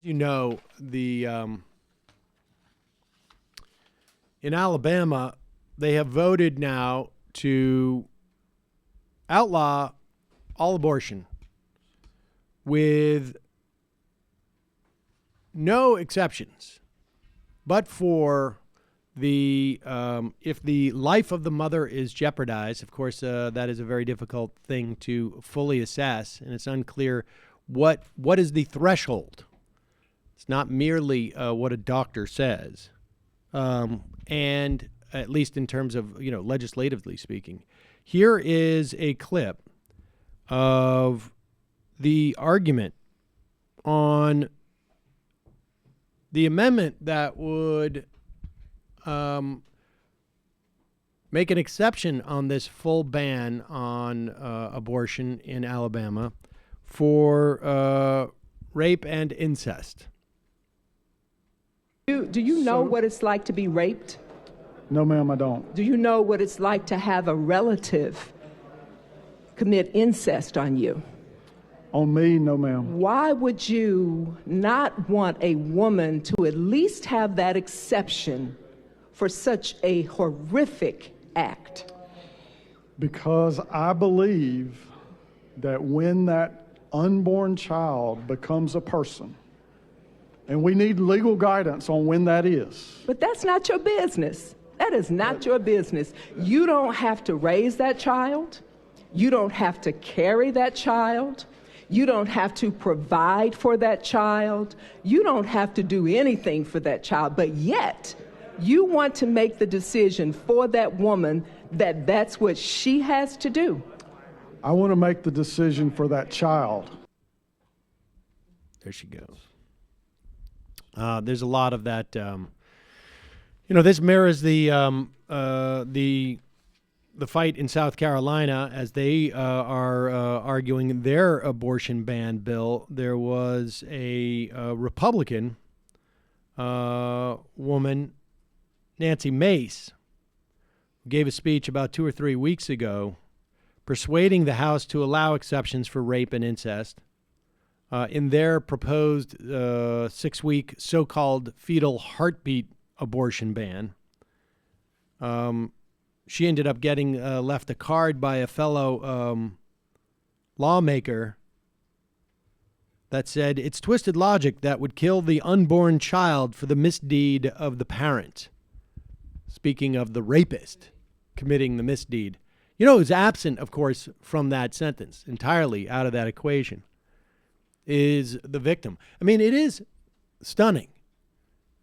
You know, in Alabama, they have voted now to outlaw all abortion with no exceptions, but for the if the life of the mother is jeopardized. Of course, that is a very difficult thing to fully assess, and it's unclear what is the threshold. It's not merely what a doctor says, and at least in terms of legislatively speaking. Here is a clip of the argument on the amendment that would make an exception on this full ban on abortion in Alabama for rape and incest. Do you know what it's like to be raped? No, ma'am, I don't. Do you know what it's like to have a relative commit incest on you? On me, no, ma'am. Why would you not want a woman to at least have that exception for such a horrific act? Because I believe that when that unborn child becomes a person, and we need legal guidance on when that is. But that's not your business. That is not your business. You don't have to raise that child. You don't have to carry that child. You don't have to provide for that child. You don't have to do anything for that child. But yet, you want to make the decision for that woman that that's what she has to do. I want to make the decision for that child. There she goes. There's a lot of that. This mirrors the fight in South Carolina as they are arguing their abortion ban bill. There was a Republican woman, Nancy Mace, who gave a speech about 2 or 3 weeks ago, persuading the House to allow exceptions for rape and incest. In their proposed 6-week so-called fetal heartbeat abortion ban. She ended up getting left a card by a fellow lawmaker that said, "It's twisted logic that would kill the unborn child for the misdeed of the parent." Speaking of the rapist committing the misdeed. Who's absent, of course, from that sentence, entirely out of that equation, is the victim. I mean, it is stunning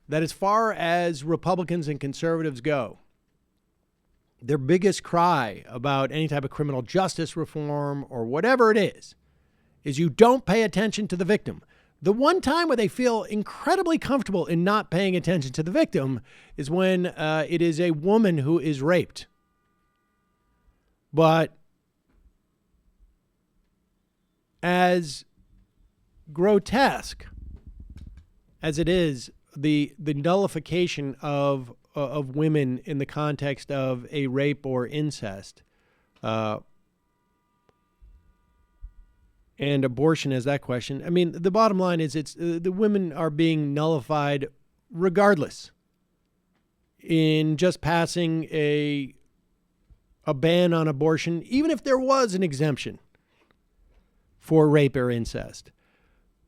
that as far as Republicans and conservatives go, their biggest cry about any type of criminal justice reform or whatever it is you don't pay attention to the victim. The one time where they feel incredibly comfortable in not paying attention to the victim is when it is a woman who is raped. But as grotesque as it is, the nullification of women in the context of a rape or incest, and abortion as that question. I mean, the bottom line is the women are being nullified regardless in just passing a ban on abortion, even if there was an exemption for rape or incest.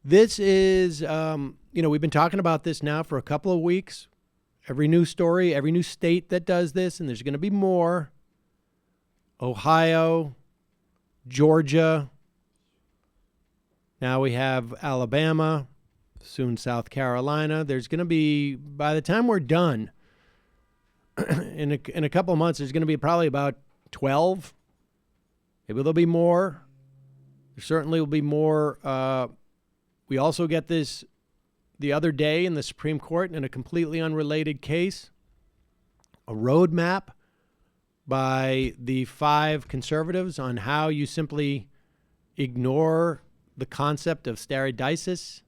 This is, we've been talking about this now for a couple of weeks. Every news story, every new state that does this, and there's going to be more. Ohio, Georgia. Now we have Alabama, soon South Carolina. There's going to be, by the time we're done, in a couple of months, there's going to be probably about 12. Maybe there'll be more. There certainly will be more. We also get this the other day in the Supreme Court in a completely unrelated case, a roadmap by the 5 conservatives on how you simply ignore the concept of staridisis.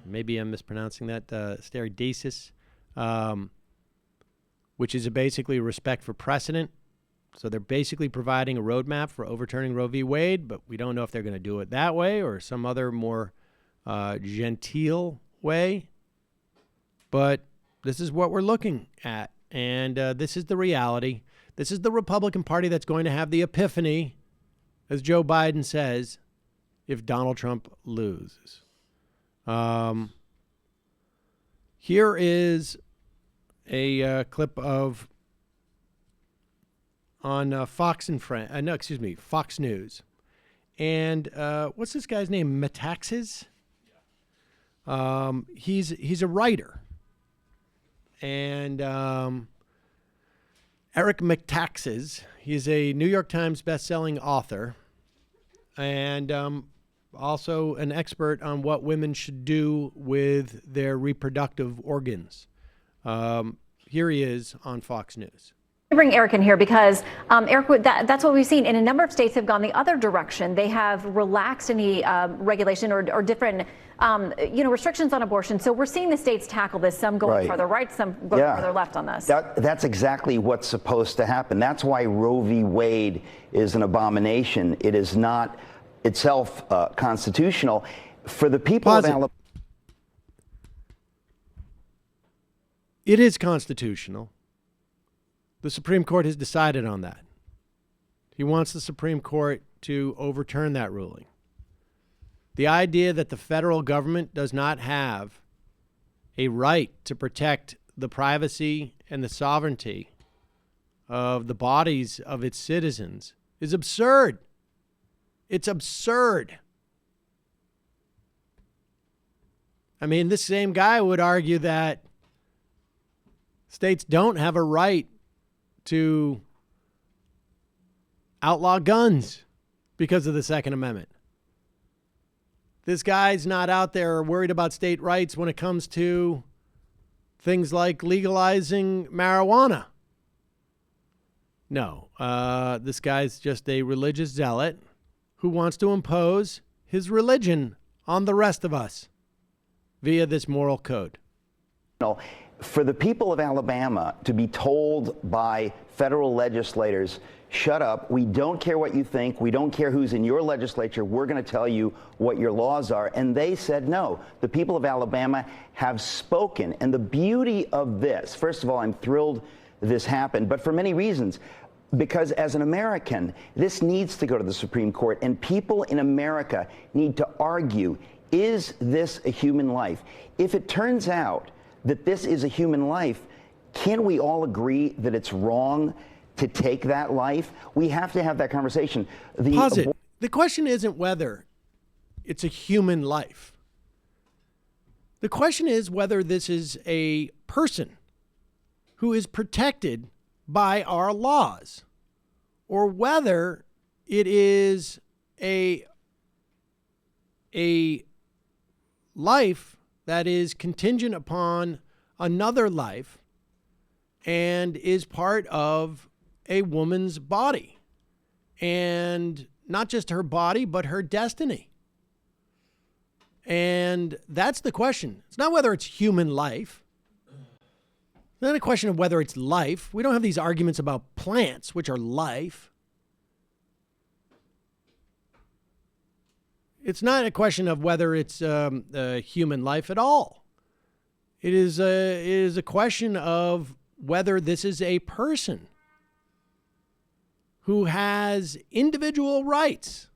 Maybe I'm mispronouncing that, staridisis, which is basically respect for precedent. So they're basically providing a roadmap for overturning Roe v. Wade, but we don't know if they're going to do it that way or some other more genteel way, but this is what we're looking at. And this is the reality. This is the Republican Party that's going to have the epiphany, as Joe Biden says, if Donald Trump loses. Here is a clip of on Fox News. And what's this guy's name? Metaxas? He's a writer. And Eric Metaxas, he's a New York Times bestselling author and also an expert on what women should do with their reproductive organs. Here he is on Fox News. Bring Eric in here because, Eric, that's what we've seen. And a number of states have gone the other direction. They have relaxed any regulation or different, restrictions on abortion. So we're seeing the states tackle this, some going further right, some going further left on this. That's exactly what's supposed to happen. That's why Roe v. Wade is an abomination. It is not itself constitutional. For the people of Alabama. It is constitutional. The Supreme Court has decided on that. He wants the Supreme Court to overturn that ruling. The idea that the federal government does not have a right to protect the privacy and the sovereignty of the bodies of its citizens is absurd. It's absurd. I mean, this same guy would argue that states don't have a right to outlaw guns because of the Second Amendment. This guy's not out there worried about state rights when it comes to things like legalizing marijuana. No, this guy's just a religious zealot who wants to impose his religion on the rest of us via this moral code. For the people of Alabama to be told by federal legislators, shut up, we don't care what you think, we don't care who's in your legislature, we're going to tell you what your laws are. And they said no. The people of Alabama have spoken. And the beauty of this, first of all, I'm thrilled this happened, but for many reasons. Because as an American, this needs to go to the Supreme Court, and people in America need to argue, is this a human life? If it turns out that this is a human life, can we all agree that it's wrong to take that life? We have to have that conversation. Pause it. The question isn't whether it's a human life. The question is whether this is a person who is protected by our laws, or whether it is a life that is contingent upon another life and is part of a woman's body. And not just her body, but her destiny. And that's the question. It's not whether it's human life. It's not a question of whether it's life. We don't have these arguments about plants, which are life. It's not a question of whether it's a human life at all. It is a question of whether this is a person who has individual rights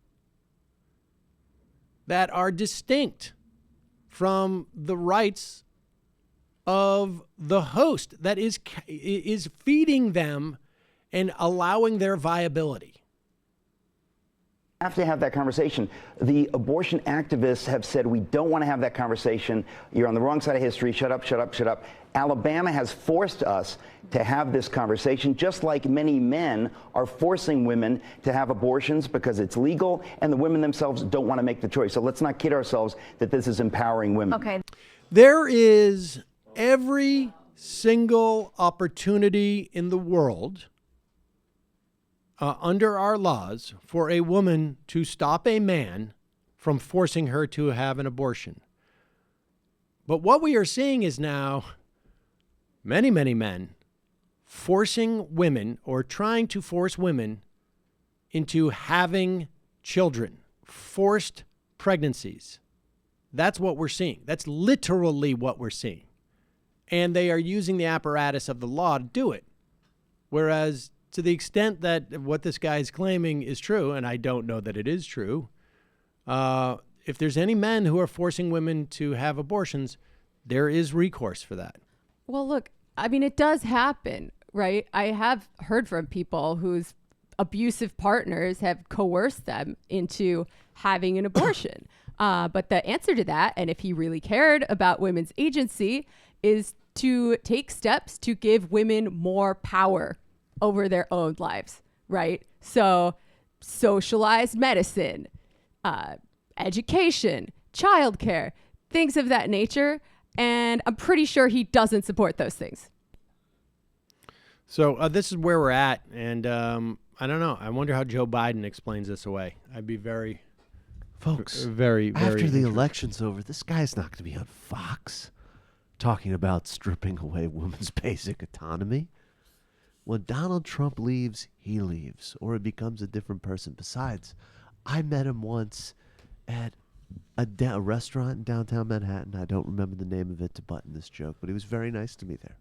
that are distinct from the rights of the host that is feeding them and allowing their viability. Have to have that conversation. The abortion activists have said, we don't want to have that conversation. You're on the wrong side of history. Shut up, shut up, shut up. Alabama has forced us to have this conversation, just like many men are forcing women to have abortions because it's legal and the women themselves don't want to make the choice. So let's not kid ourselves that this is empowering women. Okay. There is every single opportunity in the world under our laws for a woman to stop a man from forcing her to have an abortion. But what we are seeing is now many, many men forcing women or trying to force women into having children, forced pregnancies. That's what we're seeing. That's literally what we're seeing. And they are using the apparatus of the law to do it. Whereas to the extent that what this guy is claiming is true, and I don't know that it is true, if there's any men who are forcing women to have abortions, there is recourse for that. Well, look, I mean, it does happen, right? I have heard from people whose abusive partners have coerced them into having an abortion. But the answer to that, and if he really cared about women's agency, is to take steps to give women more power over their own lives, right? So socialized medicine, education, childcare, things of that nature. And I'm pretty sure he doesn't support those things. So this is where we're at. And I don't know. I wonder how Joe Biden explains this away. I'd be very, Folks, very, very after the interested. election's over, this guy's not going to be on Fox talking about stripping away women's basic autonomy. When Donald Trump leaves, he leaves, or it becomes a different person. Besides, I met him once at a restaurant in downtown Manhattan. I don't remember the name of it to button this joke, but he was very nice to me there.